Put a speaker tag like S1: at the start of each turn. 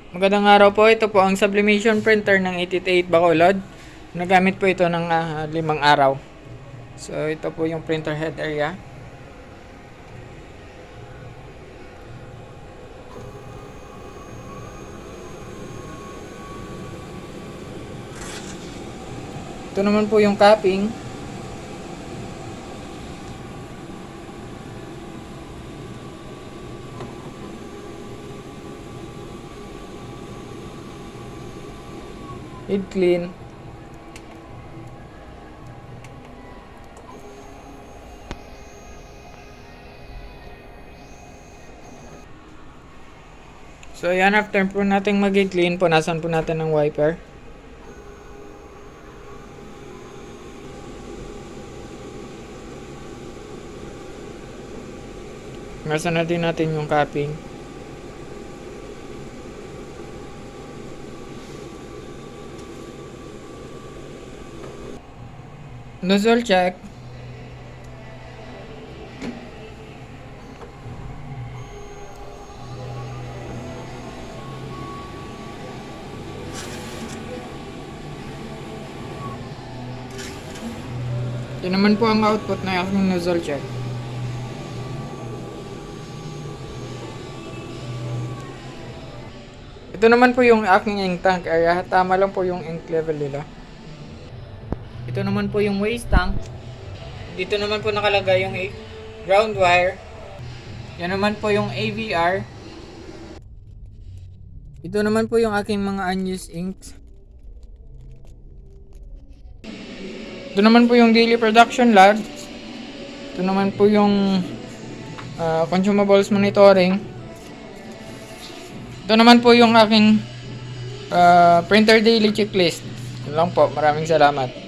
S1: Magandang araw po. Ito po ang sublimation printer ng 888 Bacolod. Nagamit po ito ng 5 araw. So ito po yung printer head area. Ito naman po yung capping. Head clean. So yan, after po natin mag-clean, punasan po natin ng wiper. Punasan natin yung capping. Nozzle check. Ito naman po ang output na aking nozzle check. Ito naman po yung aking ink tank area. Tama lang po yung ink level nila. Ito naman po yung waste tank. Dito naman po nakalagay yung ground wire. Yan naman po yung AVR. Ito naman po yung aking mga unused inks. Ito naman po yung daily production log. Ito naman po yung consumables monitoring. Ito naman po yung aking printer daily checklist. Yun lang po. Maraming salamat.